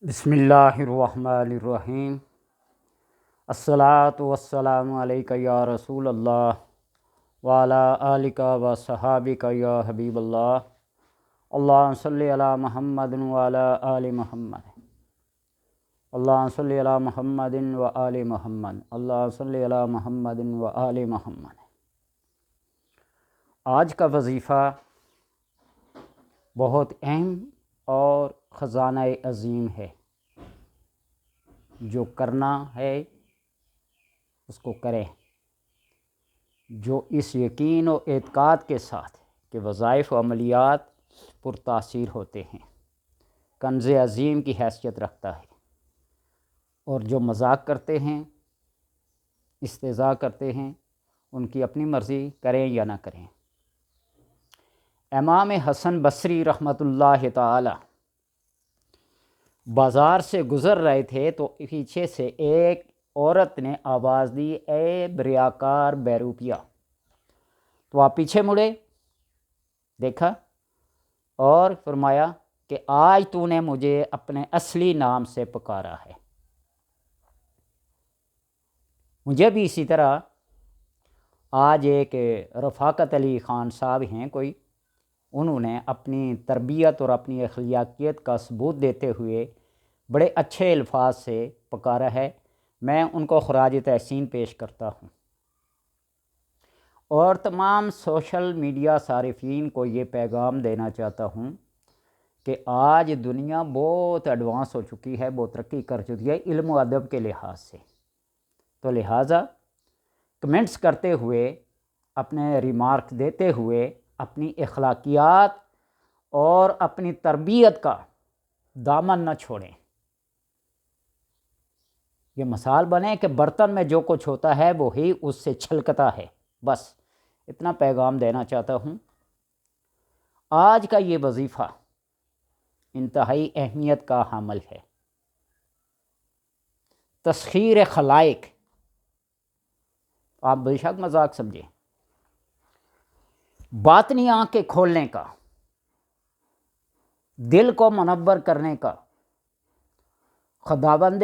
بسم اللہ الرحمن الرحیم۔ الصلاۃ والسلام علیک یا رسول اللہ وعلی آلک و صحابک یا حبیب اللہ۔ اللہم صلی علی محمد وعلی آل محمد، اللہم صلی علی محمد و آل محمد، اللہم صلی علی محمد و آل محمد۔ آج کا وظیفہ بہت اہم اور خزانہ عظیم ہے۔ جو کرنا ہے اس کو کریں، جو اس یقین و اعتقاد کے ساتھ کہ وظائف و عملیات پرتاثیر ہوتے ہیں، کنز عظیم کی حیثیت رکھتا ہے، اور جو مذاق کرتے ہیں، استہزاء کرتے ہیں، ان کی اپنی مرضی کریں یا نہ کریں۔ امام حسن بصری رحمۃ اللہ تعالی بازار سے گزر رہے تھے تو پیچھے سے ایک عورت نے آواز دی، اے بریاکار بیروپیہ۔ تو آپ پیچھے مڑے، دیکھا اور فرمایا کہ آج تو نے مجھے اپنے اصلی نام سے پکارا ہے۔ مجھے بھی اسی طرح آج ایک رفاقت علی خان صاحب ہیں کوئی، انہوں نے اپنی تربیت اور اپنی اخلاقیت کا ثبوت دیتے ہوئے بڑے اچھے الفاظ سے پکارا ہے۔ میں ان کو خراج تحسین پیش کرتا ہوں، اور تمام سوشل میڈیا صارفین کو یہ پیغام دینا چاہتا ہوں کہ آج دنیا بہت ایڈوانس ہو چکی ہے، بہت ترقی کر چکی ہے علم و ادب کے لحاظ سے، تو لہٰذا کمنٹس کرتے ہوئے، اپنے ریمارک دیتے ہوئے اپنی اخلاقیات اور اپنی تربیت کا دامن نہ چھوڑیں۔ یہ مثال بنے کہ برتن میں جو کچھ ہوتا ہے وہی اس سے چھلکتا ہے، بس اتنا پیغام دینا چاہتا ہوں۔ آج کا یہ وظیفہ انتہائی اہمیت کا حامل ہے۔ تسخیر خلائق، آپ بے شک مذاق سمجھیں، باطنی آنکھیں کھولنے کا، دل کو منور کرنے کا، خداوند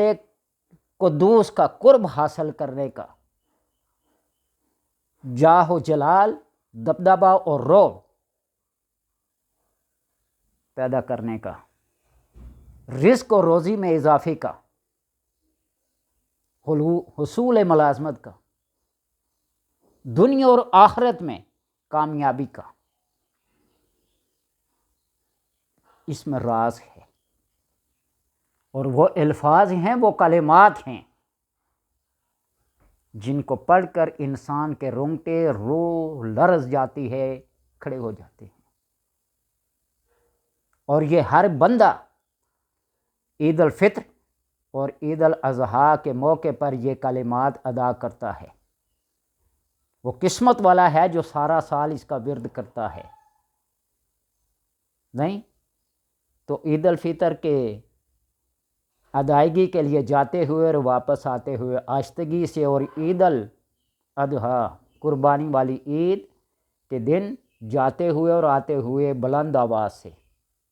قدوس کا قرب حاصل کرنے کا، جاہ و جلال، دبدبہ اور رعب پیدا کرنے کا، رزق و روزی میں اضافے کا، حصول ملازمت کا، دنیا اور آخرت میں کامیابی کا، اس میں راز ہے، اور وہ الفاظ ہیں، وہ کلمات ہیں جن کو پڑھ کر انسان کے رونگٹے روح لرز جاتی ہے، کھڑے ہو جاتے ہیں۔ اور یہ ہر بندہ عید الفطر اور عید الاضحیٰ کے موقع پر یہ کلمات ادا کرتا ہے۔ وہ قسمت والا ہے جو سارا سال اس کا ورد کرتا ہے۔ نہیں تو عید الفطر کے ادائیگی کے لیے جاتے ہوئے اور واپس آتے ہوئے آشتگی سے، اور عید الاضحیٰ قربانی والی عید کے دن جاتے ہوئے اور آتے ہوئے بلند آواز سے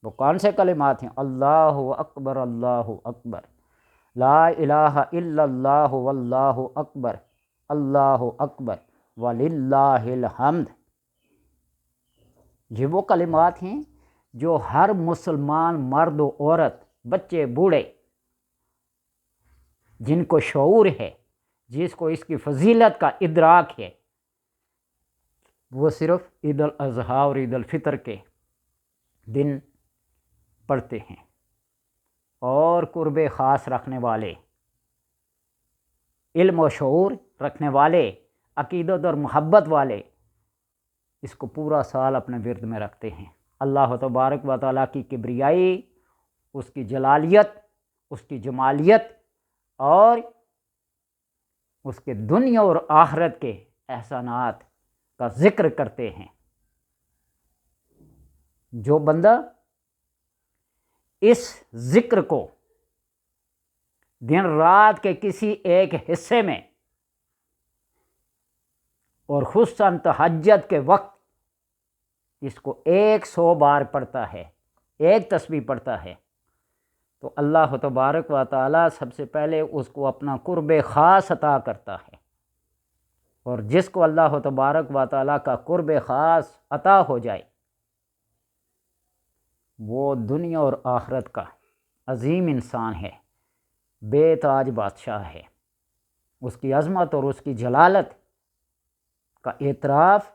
وہ کون سے کلمات ہیں؟ اللہ اکبر، اللہ اکبر، لا الہ الا اللہ واللہ اکبر، اللہ اکبر وللہ الحمد۔ یہ وہ کلمات ہیں جو ہر مسلمان مرد و عورت، بچے بوڑھے، جن کو شعور ہے، جس کو اس کی فضیلت کا ادراک ہے، وہ صرف عید الاضحیٰ اور عید الفطر کے دن پڑھتے ہیں۔ اور قرب خاص رکھنے والے، علم و شعور رکھنے والے، عقیدت اور محبت والے اس کو پورا سال اپنے ورد میں رکھتے ہیں۔ اللہ تبارک و تعالیٰ کی کبریائی، اس کی جلالیت، اس کی جمالیت اور اس کے دنیا اور آخرت کے احسانات کا ذکر کرتے ہیں۔ جو بندہ اس ذکر کو دن رات کے کسی ایک حصے میں، اور خصوصاً تہجد کے وقت اس کو 100 بار پڑھتا ہے، ایک تسبیح پڑھتا ہے، تو اللہ تبارک و تعالیٰ سب سے پہلے اس کو اپنا قرب خاص عطا کرتا ہے، اور جس کو اللہ تبارک و تعالیٰ کا قرب خاص عطا ہو جائے وہ دنیا اور آخرت کا عظیم انسان ہے، بے تاج بادشاہ ہے۔ اس کی عظمت اور اس کی جلالت کا اعتراف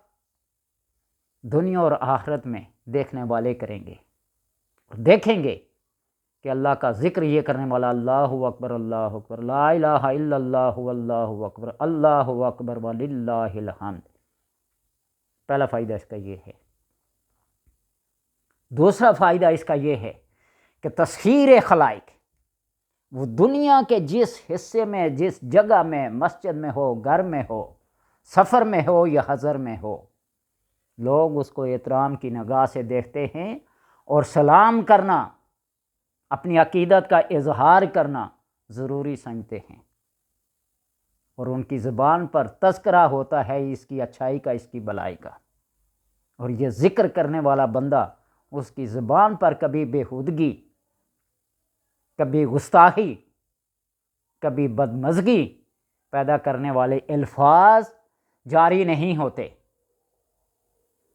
دنیا اور آخرت میں دیکھنے والے کریں گے، اور دیکھیں گے کہ اللہ کا ذکر یہ کرنے والا اللہ اکبر لا الہ الا اللہ اللہ اکبر وللہ الحمد۔ پہلا فائدہ اس کا یہ ہے۔ دوسرا فائدہ اس کا یہ ہے کہ تسخیر خلائق، وہ دنیا کے جس حصے میں، جس جگہ میں، مسجد میں ہو، گھر میں ہو، سفر میں ہو یا حضر میں ہو، لوگ اس کو احترام کی نگاہ سے دیکھتے ہیں، اور سلام کرنا، اپنی عقیدت کا اظہار کرنا ضروری سمجھتے ہیں، اور ان کی زبان پر تذکرہ ہوتا ہے اس کی اچھائی کا، اس کی بلائی کا۔ اور یہ ذکر کرنے والا بندہ، اس کی زبان پر کبھی بےہودگی، کبھی گستاخی، کبھی بدمزگی پیدا کرنے والے الفاظ جاری نہیں ہوتے،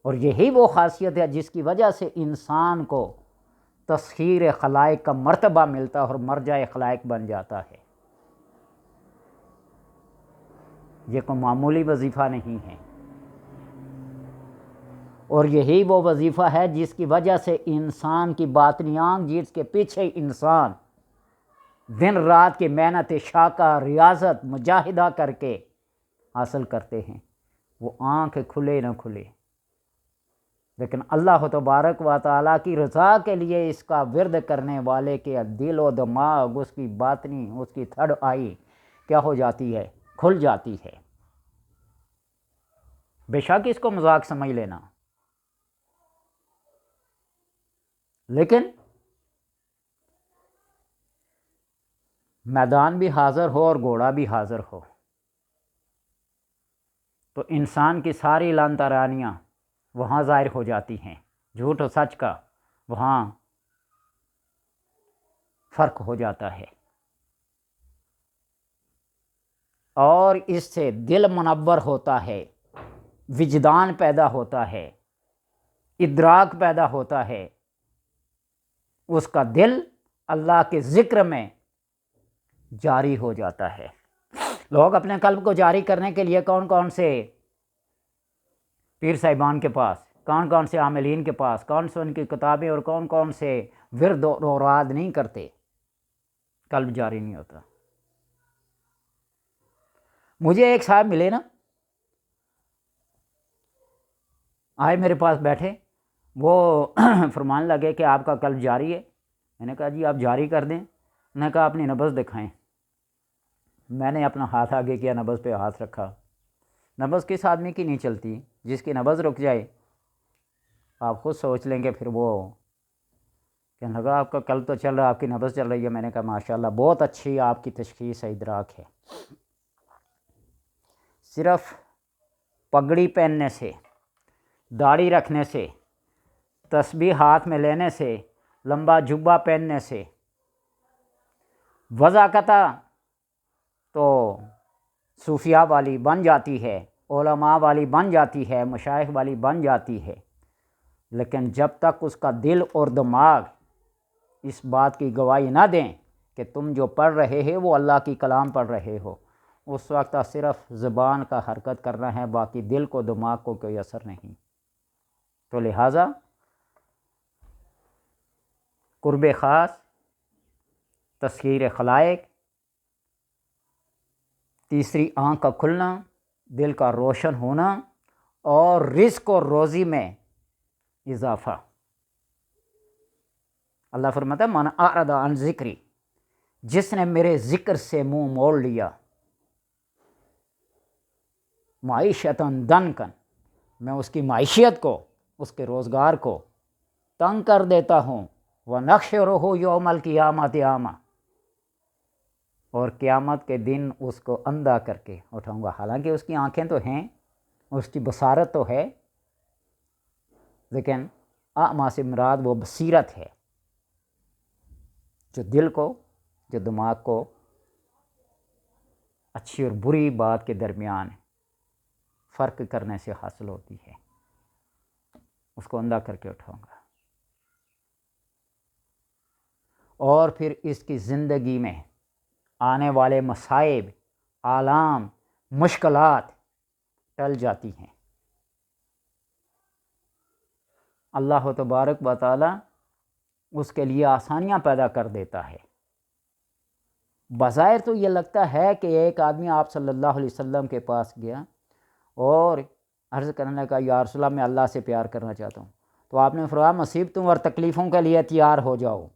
اور یہی وہ خاصیت ہے جس کی وجہ سے انسان کو تسخیر خلائق کا مرتبہ ملتا ہے اور مرجع خلائق بن جاتا ہے۔ یہ کوئی معمولی وظیفہ نہیں ہے، اور یہی وہ وظیفہ ہے جس کی وجہ سے انسان کی باطنی آنکھ، جس کے پیچھے انسان دن رات کی محنت شاقہ، ریاضت، مجاہدہ کر کے حاصل کرتے ہیں، وہ آنکھ کھلے نہ کھلے، لیکن اللہ تبارک و تعالیٰ کی رضا کے لیے اس کا ورد کرنے والے کے دل و دماغ، اس کی باطنی، اس کی تھرڈ آئی کیا ہو جاتی ہے؟ کھل جاتی ہے۔ بے شک اس کو مذاق سمجھ لینا، لیکن میدان بھی حاضر ہو اور گھوڑا بھی حاضر ہو تو انسان کی ساری لان تارانیاں وہاں ظاہر ہو جاتی ہیں، جھوٹ و سچ کا وہاں فرق ہو جاتا ہے، اور اس سے دل منور ہوتا ہے، وجدان پیدا ہوتا ہے، ادراک پیدا ہوتا ہے، اس کا دل اللہ کے ذکر میں جاری ہو جاتا ہے۔ لوگ اپنے قلب کو جاری کرنے کے لیے کون کون سے پیر صاحبان کے پاس، کون کون سے عاملین کے پاس، کون سے ان کی کتابیں اور کون کون سے ورد اور اوراد نہیں کرتے، قلب جاری نہیں ہوتا۔ مجھے ایک صاحب ملے نا، آئے میرے پاس بیٹھے، وہ فرمان لگے کہ آپ کا قلب جاری ہے۔ میں نے کہا جی آپ جاری کر دیں۔ انہوں نے کہا اپنی نبض دکھائیں۔ میں نے اپنا ہاتھ آگے کیا، نبض پہ ہاتھ رکھا۔ نبض کس آدمی کی نہیں چلتی؟ جس کی نبض رک جائے آپ خود سوچ لیں گے، پھر وہ کہنے لگا آپ کا قلب تو چل رہا ہے، آپ کی نبض چل رہی ہے۔ میں نے کہا ماشاءاللہ بہت اچھی آپ کی تشخیص ہے، ادراک ہے۔ صرف پگڑی پہننے سے، داڑھی رکھنے سے، تسبیح ہاتھ میں لینے سے، لمبا جبہ پہننے سے وضاقتہ تو صوفیاء والی بن جاتی ہے، علماء والی بن جاتی ہے، مشائخ والی بن جاتی ہے، لیکن جب تک اس کا دل اور دماغ اس بات کی گواہی نہ دیں کہ تم جو پڑھ رہے ہیں وہ اللہ کی کلام پڑھ رہے ہو، اس وقت صرف زبان کا حرکت کرنا ہے، باقی دل کو دماغ کو کوئی اثر نہیں۔ تو لہٰذا قرب خاص، تسخیر خلائق، تیسری آنکھ کا کھلنا، دل کا روشن ہونا، اور رزق اور روزی میں اضافہ۔ اللہ فرماتا ہے من اعرض عن ذکری، جس نے میرے ذکر سے منہ موڑ لیا، معیشتاً ضنکا، میں اس کی معیشت کو، اس کے روزگار کو تنگ کر دیتا ہوں، وَنَحْشُرُهُ يَوْمَ الْقِيَامَةِ أَعْمَىٰ، اور قیامت کے دن اس کو اندھا کر کے اٹھاؤں گا۔ حالانکہ اس کی آنکھیں تو ہیں، اس کی بصارت تو ہے، لیکن اعمیٰ سے مراد وہ بصیرت ہے، جو دل کو، جو دماغ کو اچھی اور بری بات کے درمیان فرق کرنے سے حاصل ہوتی ہے، اس کو اندھا کر کے اٹھاؤں گا۔ اور پھر اس کی زندگی میں آنے والے مصائب، آلام، مشکلات ٹل جاتی ہیں۔ اللہ تبارک و تعالی اس کے لیے آسانیاں پیدا کر دیتا ہے۔ بظاہر تو یہ لگتا ہے کہ ایک آدمی آپ صلی اللہ علیہ وسلم کے پاس گیا اور عرض کرنے کا، یا رسول اللہ میں اللہ سے پیار کرنا چاہتا ہوں، تو آپ نے فرمایا مصیبتوں اور تکلیفوں کے لیے تیار ہو جاؤ۔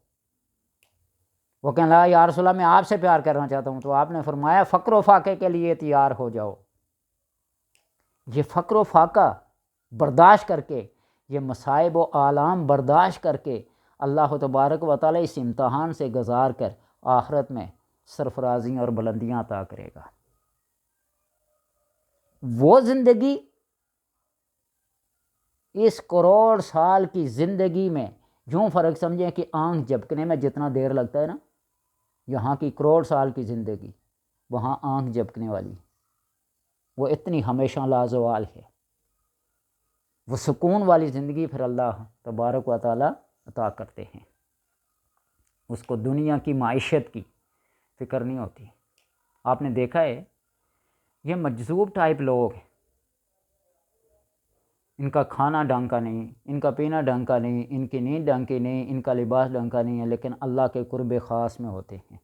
وہ کہنے لگا یا رسول اللہ میں آپ سے پیار کرنا چاہتا ہوں، تو آپ نے فرمایا فقر و فاقے کے لیے تیار ہو جاؤ۔ یہ فقر و فاقہ برداشت کر کے، یہ مصائب و آلام برداشت کر کے اللہ تبارک و تعالی اس امتحان سے گزار کر آخرت میں سرفرازیاں اور بلندیاں عطا کرے گا۔ وہ زندگی اس کروڑ سال کی زندگی میں یوں فرق سمجھیں کہ آنکھ جھپکنے میں جتنا دیر لگتا ہے نا، یہاں کی کروڑ سال کی زندگی وہاں آنکھ جھپکنے والی، وہ اتنی ہمیشہ لازوال ہے۔ وہ سکون والی زندگی پھر اللہ تبارک و تعالی عطا کرتے ہیں، اس کو دنیا کی معیشت کی فکر نہیں ہوتی۔ آپ نے دیکھا ہے یہ مجذوب ٹائپ لوگ ہیں، ان کا کھانا ڈھنگ کا نہیں، ان کا پینا ڈھنگ کا نہیں، ان کی نیند ڈھنگ کی نہیں، ان کا لباس ڈھنگ کا نہیں ہے، لیکن اللہ کے قرب خاص میں ہوتے ہیں۔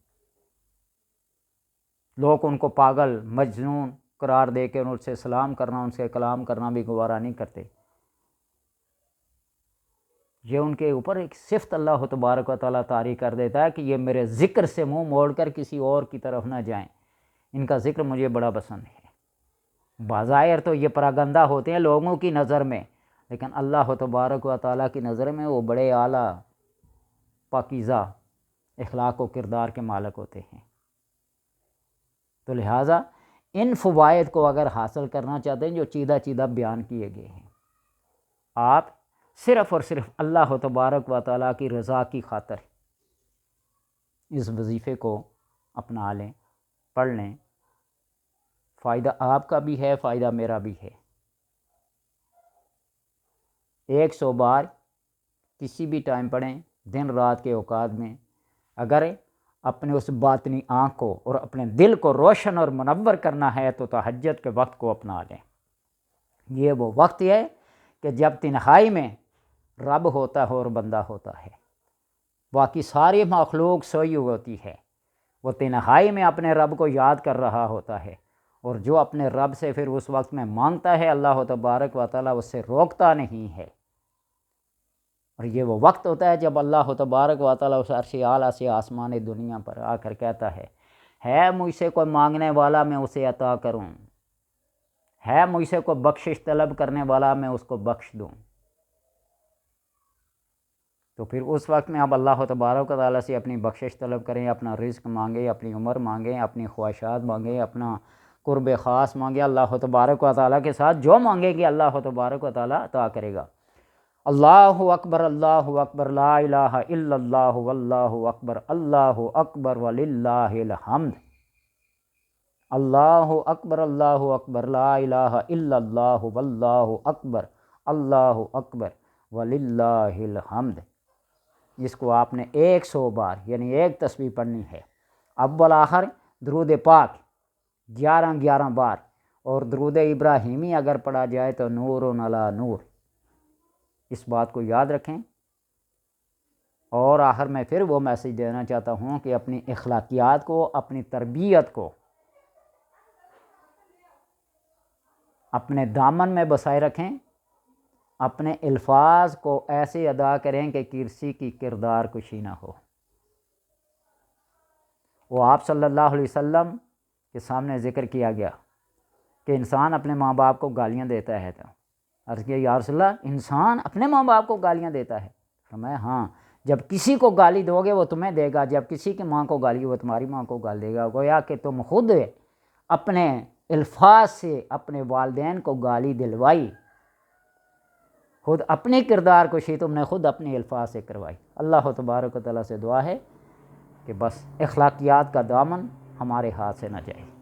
لوگ ان کو پاگل، مجنون قرار دے کے ان سے سلام کرنا، ان سے کلام کرنا بھی گوارا نہیں کرتے۔ یہ ان کے اوپر ایک صفت اللہ تبارک و تعالیٰ طاری کر دیتا ہے کہ یہ میرے ذکر سے منہ موڑ کر کسی اور کی طرف نہ جائیں، ان کا ذکر مجھے بڑا پسند ہے۔ بظاہر تو یہ پراگندہ ہوتے ہیں لوگوں کی نظر میں، لیکن اللہ تبارک و تعالیٰ کی نظر میں وہ بڑے اعلیٰ پاکیزہ اخلاق و کردار کے مالک ہوتے ہیں۔ تو لہٰذا ان فوائد کو اگر حاصل کرنا چاہتے ہیں جو چیدہ چیدہ بیان کیے گئے ہیں، آپ صرف اور صرف اللہ تبارک و تعالیٰ کی رضا کی خاطر اس وظیفے کو اپنا لیں، پڑھ لیں۔ فائدہ آپ کا بھی ہے، فائدہ میرا بھی ہے۔ 100 بار کسی بھی ٹائم پڑھیں، دن رات کے اوقات میں، اگر اپنے اس باطنی آنکھ کو اور اپنے دل کو روشن اور منور کرنا ہے تو تہجد کے وقت کو اپنا لیں۔ یہ وہ وقت ہے کہ جب تنہائی میں رب ہوتا ہے اور بندہ ہوتا ہے، باقی ساری مخلوق سوئی ہوتی ہے، وہ تنہائی میں اپنے رب کو یاد کر رہا ہوتا ہے، اور جو اپنے رب سے پھر اس وقت میں مانگتا ہے اللہ تبارک و تعالیٰ اس سے روکتا نہیں ہے۔ اور یہ وہ وقت ہوتا ہے جب اللہ تبارک و تعالیٰ اس عرش اعلیٰ سے آسمان دنیا پر آ کر کہتا ہے مجھ سے کوئی مانگنے والا میں اسے عطا کروں، ہے مجھ سے کوئی بخشش طلب کرنے والا میں اس کو بخش دوں۔ تو پھر اس وقت میں آپ اللہ تبارک و تعالیٰ سے اپنی بخشش طلب کریں، اپنا رزق مانگیں، اپنی عمر مانگیں، اپنی خواہشات مانگیں، اپنا قرب خاص مانگیں۔ اللہ تبارک و تعالیٰ کے ساتھ جو مانگے گی اللہ تبارک و تعالیٰ عطا کرے گا۔ اللہ اکبر، اللہ اکبر، لا الہ الا اللہ، واللہ اکبر، اللہ اکبر وللہ الحمد۔ اللہ اکبر، اللہ اکبر، لا الہ الا اللہ، واللہ اکبر، اللہ اکبر وللہ الحمد۔ اس کو آپ نے 100 بار یعنی ایک تسبیح پڑھنی ہے۔ اول آخر درود پاک 11 بار، اور درود ابراہیمی اگر پڑھا جائے تو نور علی نور۔ اس بات کو یاد رکھیں۔ اور آخر میں پھر وہ میسیج دینا چاہتا ہوں کہ اپنی اخلاقیات کو، اپنی تربیت کو اپنے دامن میں بسائے رکھیں، اپنے الفاظ کو ایسے ادا کریں کہ کسی کی کردار کشی نہ ہو۔ وہ آپ صلی اللہ علیہ وسلم کے سامنے ذکر کیا گیا کہ انسان اپنے ماں باپ کو گالیاں دیتا ہے، تو عرض کیا یا رسول اللہ انسان اپنے ماں باپ کو گالیاں دیتا ہے؟ فرمایا ہاں، جب کسی کو گالی دو گے وہ تمہیں دے گا، جب کسی کی ماں کو گالی وہ تمہاری ماں کو گال دے گا۔ گویا کہ تم خود اپنے الفاظ سے اپنے والدین کو گالی دلوائی، خود اپنی کردار کشی تم نے خود اپنے الفاظ سے کروائی۔ اللہ تبارک و تعالیٰ سے دعا ہے کہ بس اخلاقیات کا دامن ہمارے ہاتھ سے نہ جائے۔